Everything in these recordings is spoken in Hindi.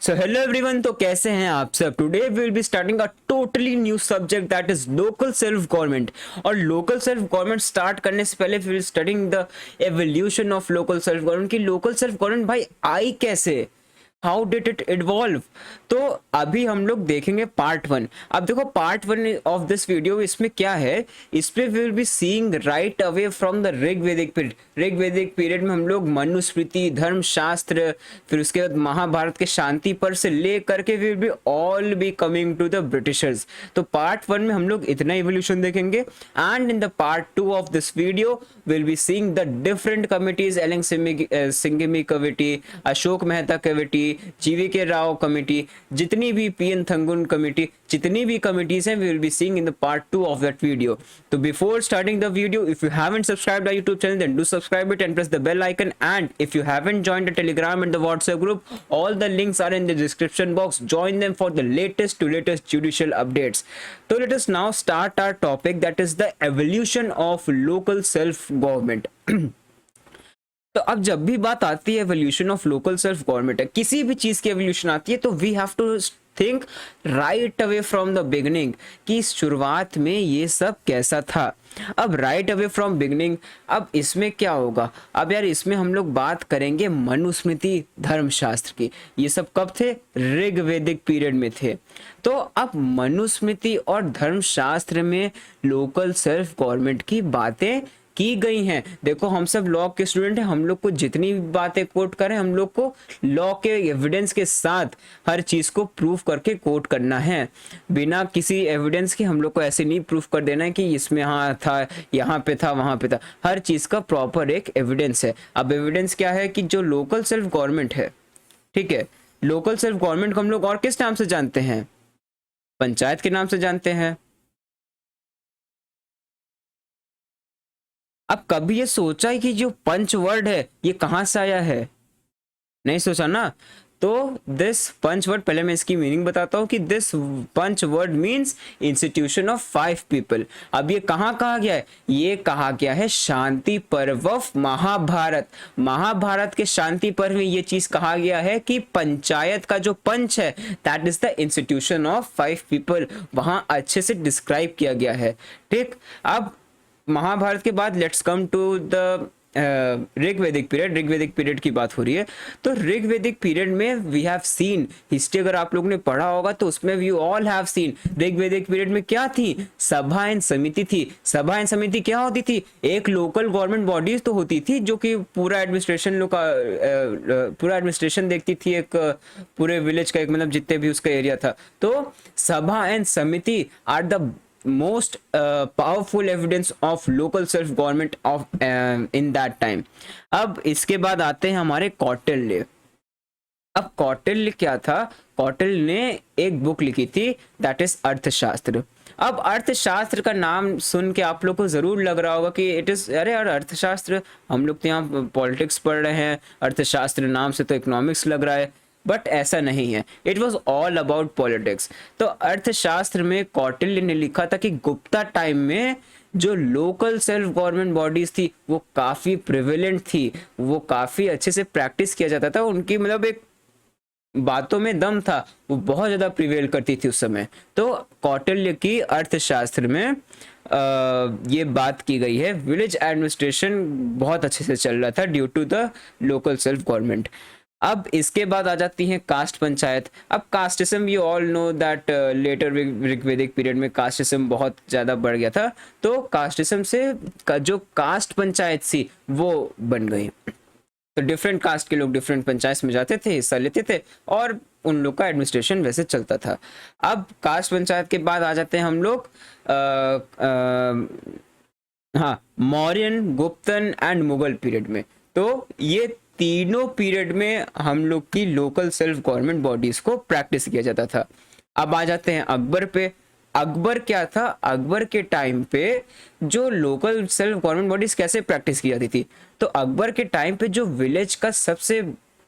सो हेलो एवरीवन, तो कैसे हैं आप सब। Today we will be starting a totally new subject that is local self government. और लोकल सेल्फ गवर्नमेंट स्टार्ट करने से पहले we will studying the evolution of local self government की लोकल सेल्फ गवर्नमेंट भाई आई कैसे, हाउ डिड इट इवॉल्व। तो अभी हम लोग देखेंगे पार्ट 1। अब देखो पार्ट 1 ऑफ दिस वीडियो, इसमें क्या है, इस पे will be seeing right away from the Rigvedic period. Rigvedic period में हम लोग मनुस्मृति, धर्मशास्त्र, फिर उसके बाद महाभारत के शांति पर से ले करके will be all be coming to the Britishers. तो पार्ट 1 में हम लोग इतना इवोल्यूशन देखेंगे, and in the part 2 of this video will be seeing the different committees, L M Singhvi committee, Ashok Mehta committee, GVK Rao committee, जितनी भी पीएन थंगुन कमिटी, जितनी भी कमिटीज हैं, we will be seeing in the part 2 of that video. So before starting the video, if you haven't subscribed our YouTube channel, then do subscribe it and press the bell icon. And if you haven't joined the Telegram and the WhatsApp group, all the links are in the description box. Join them for the latest judicial updates. So let us now start our topic, that is the evolution of local self-government. तो अब जब भी बात आती है evolution of local self government है, किसी भी चीज की एवोल्यूशन आती है, तो we have to think right away from the beginning कि शुरुआत में ये सब कैसा था। अब राइट अवे फ्रॉम बिगनिंग, अब इसमें क्या होगा, अब यार इसमें हम लोग बात करेंगे मनुस्मृति, धर्मशास्त्र की। ये सब कब थे? ऋग्वेदिक पीरियड में थे। तो अब मनुस्मृति और धर्मशास्त्र में लोकल सेल्फ गवर्नमेंट की बातें की गई हैं। देखो हम सब लॉ के स्टूडेंट हैं, हम लोग को जितनी बातें कोट करें, हम लोग को लॉ के एविडेंस के साथ हर चीज को प्रूफ करके कोट करना है। बिना किसी एविडेंस के हम लोग को ऐसे नहीं प्रूफ कर देना है कि इसमें हाँ था, यहाँ पे था, वहां पे था। हर चीज का प्रॉपर एक एविडेंस है। अब एविडेंस क्या है कि जो लोकल सेल्फ गवर्नमेंट है, ठीक है, लोकल सेल्फ गवर्नमेंट को हम लोग और किस नाम से जानते हैं? पंचायत के नाम से जानते हैं। अब कभी ये सोचा है कि जो पंच वर्ड है ये कहां से आया है? नहीं सोचा ना। तो दिस पंच वर्ड, पहले मैं इसकी मीनिंग बताता हूं कि this panch word means institution of 5 people. अब ये कहां कहा गया है? ये कहा गया है शांति पर्व ऑफ महाभारत। महाभारत के शांति पर्व में ये चीज कहा गया है कि पंचायत का जो पंच है, that is the institution of 5 people. वहां अच्छे से डिस्क्राइब किया गया है। ठीक, अब महाभारत के बाद let's come to the Rigvedic period. Rigvedic period की बात हो रही है, तो ऋग्वेदिक पीरियड में वी हैव सीन हिस्ट्री, अगर आप लोगों ने पढ़ा होगा तो उसमें we all have seen Rigvedic period में क्या थी? सभा एंड समिति थी। सभा एंड समिति क्या होती थी? एक लोकल गवर्नमेंट बॉडीज तो होती थी जो कि पूरा एडमिनिस्ट्रेशन लोग का पूरा एडमिनिस्ट्रेशन देखती थी, एक पूरे विलेज का, एक मतलब जितने भी उसका एरिया था। तो Sabha and Samiti are the most powerful evidence of local self government of in that time. अब इसके बाद आते हैं हमारे कौटिल्य। अब कौटिल्य क्या था? कौटिल्य ने एक बुक लिखी थी, दैट इज अर्थशास्त्र। अब अर्थशास्त्र का नाम सुन के आप लोग को जरूर लग रहा होगा कि इट इज, अरे यार अर्थशास्त्र, हम लोग तो यहाँ पॉलिटिक्स पढ़ रहे हैं, अर्थशास्त्र नाम से तो इकोनॉमिक्स लग रहा है। बट ऐसा नहीं है, it was all about politics. तो अर्थशास्त्र में कौटिल्य ने लिखा था कि गुप्ता टाइम में जो लोकल सेल्फ गवर्नमेंट बॉडीज थी वो काफी प्रिवेलेंट थी, वो काफी अच्छे से प्रैक्टिस किया जाता था, उनकी मतलब एक बातों में दम था, वो बहुत ज्यादा प्रिवेल करती थी उस समय। तो कौटिल्य की अर्थशास्त्र में ये बात की गई है, विलेज एडमिनिस्ट्रेशन बहुत अच्छे से चल रहा था due to the local self government. अब इसके बाद आ जाती है कास्ट पंचायत। अब casteism, you all know that later Rigvedic period में कास्टिज्म बहुत ज़्यादा बढ़ गया था। तो कास्टिज्म से जो कास्ट पंचायत थी वो बन गई। तो डिफरेंट कास्ट के लोग डिफरेंट पंचायत में जाते थे, हिस्सा लेते थे, और उन लोग का एडमिनिस्ट्रेशन वैसे चलता था। अब कास्ट पंचायत के बाद आ जाते हैं हम लोग हाँ, मौर्यन, गुप्तन एंड मुगल पीरियड में। तो ये तीनों पीरियड में हम लोग की लोकल सेल्फ गवर्नमेंट बॉडीज को प्रैक्टिस किया जाता था। अब आ जाते हैं अकबर पे। अकबर क्या था? अकबर के टाइम पे जो लोकल सेल्फ गवर्नमेंट बॉडीज कैसे प्रैक्टिस की जाती थी, तो अकबर के टाइम पे जो विलेज का सबसे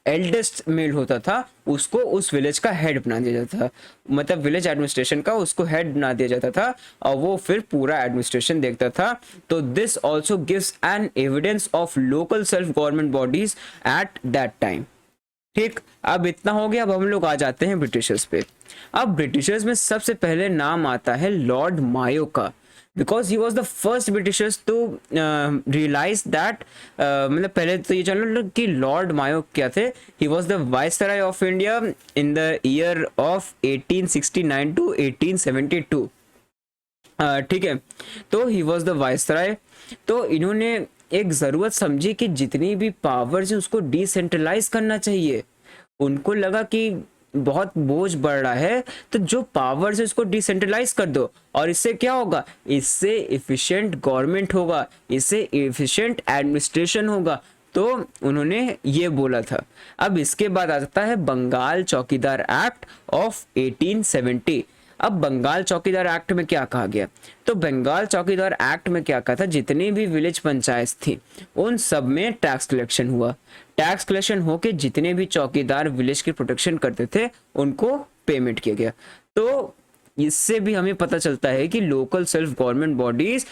एल्डेस्ट मेल होता था उसको उस विलेज का हेड बना दिया जाता था, मतलब विलेज एडमिनिस्ट्रेशन का उसको हेड बना दिया जाता था, और वो फिर पूरा एडमिनिस्ट्रेशन देखता था। तो this also gives an evidence of local self government bodies at that time. ठीक, अब इतना हो गया। अब हम लोग आ जाते हैं ब्रिटिशर्स पे। अब ब्रिटिशर्स में सबसे पहले नाम आता है लॉर्ड मायो का, because he was the first Britishers to realise that, मतलब पहले तो ये जान लो कि लॉर्ड मायो क्या थे। He was the viceroy of India in the year of 1869 to 1872। ठीक है, तो ही वॉज द वाइसराय। तो इन्होंने एक ज़रूरत समझी कि जितनी भी पावर्स है उसको डिसेंट्रलाइज करना चाहिए। उनको लगा कि बहुत बोझ बढ़ रहा है, तो जो पावर्स है उसको डिसेंट्रलाइज कर दो, और इससे क्या होगा, इससे इफिशिएंट गवर्नमेंट होगा, इससे इफिशिएंट एडमिनिस्ट्रेशन होगा। तो उन्होंने ये बोला था। अब इसके बाद आता है बंगाल चौकीदार एक्ट ऑफ 1870। अब बंगाल चौकीदार एक्ट में क्या कहा गया, तो बंगाल चौकीदार एक्ट में क्या कहा था, जितनी भी विलेज पंचायत थी उन सब में टैक्स कलेक्शन हुआ। टैक्स कलेक्शन होके जितने भी चौकीदार विलेज की प्रोटेक्शन करते थे उनको पेमेंट किया गया। तो इससे भी हमें पता चलता है कि लोकल सेल्फ गवर्नमेंट बॉडीज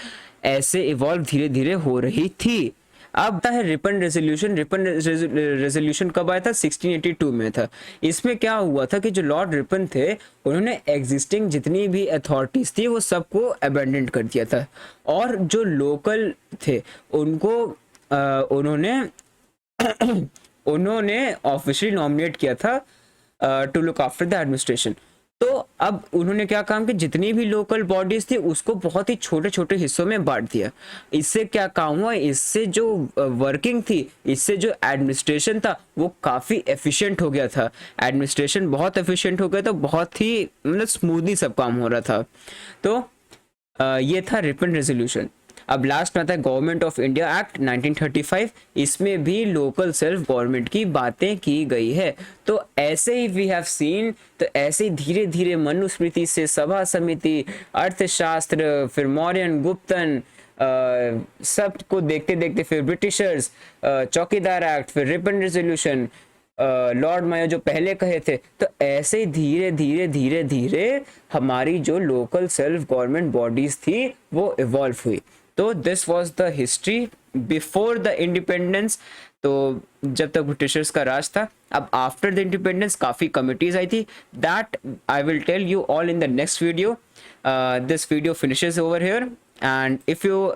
ऐसे इवॉल्व धीरे धीरे हो रही थी। अब आता है रिपन रेजोल्यूशन। रिपन रेजोल्यूशन कब आया था, 1682 में था। इसमें क्या हुआ था कि जो लॉर्ड रिपन थे उन्होंने एग्जिस्टिंग जितनी भी अथॉरिटीज थी वो सबको अबेंडन कर दिया था, और जो लोकल थे उनको उन्होंने उन्होंने ऑफिशियली नॉमिनेट किया था to look after the administration. तो अब उन्होंने क्या काम कि जितनी भी लोकल बॉडीज थी उसको बहुत ही छोटे छोटे हिस्सों में बांट दिया। इससे क्या काम हुआ, इससे जो वर्किंग थी, इससे जो एडमिनिस्ट्रेशन था वो काफ़ी एफिशिएंट हो गया था। एडमिनिस्ट्रेशन बहुत एफिशिएंट हो गया, तो बहुत ही मतलब स्मूथली सब काम हो रहा था। तो ये था रिपन रेजोल्यूशन। अब लास्ट में आता है गवर्नमेंट ऑफ इंडिया एक्ट 1935। इसमें भी लोकल सेल्फ गवर्नमेंट की बातें की गई है। तो ऐसे ही वी हैव सीन, तो ऐसे ही धीरे धीरे मनुस्मृति से सभा समिति, अर्थशास्त्र, फिर मौर्यन, गुप्तन, सब को देखते देखते फिर ब्रिटिशर्स, चौकीदार एक्ट, फिर रिपन रेजोल्यूशन, लॉर्ड मायो जो पहले कहे थे, तो ऐसे धीरे धीरे धीरे धीरे हमारी जो लोकल सेल्फ गवर्नमेंट बॉडीज थी वो इवॉल्व हुई। तो this was the history before the independence, तो जब तक ब्रिटिशर्स का राज था। अब आफ्टर द इंडिपेंडेंस काफ़ी कमिटीज आई थी, that I will tell you all in the next video. This video finishes over here, and if you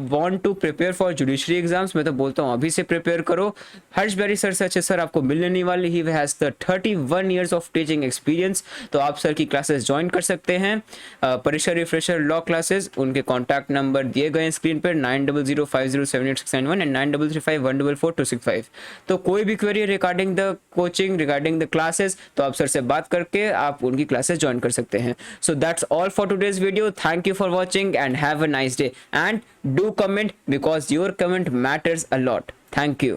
want to prepare for judiciary exams, मैं तो बोलता हूँ अभी से प्रिपेयर करो। हर्षबेरी सर से अच्छे सर आपको मिलने नहीं वाले। He has the 31 years of teaching experience. तो आप सर की क्लासेस ज्वाइन कर सकते हैं, परीक्षा रिफ्रेशर लॉ क्लासेस। उनके कॉन्टैक्ट नंबर दिए गए हैं स्क्रीन पर, 9005078691 एंड 9335144265। तो कोई भी query regarding the coaching, regarding the classes, तो आप सर से बात करके आप उनकी क्लासेस ज्वाइन कर सकते हैं। So that's all for today's video. Thank you for watching and have a nice day, and do comment because your comment matters a lot. Thank you.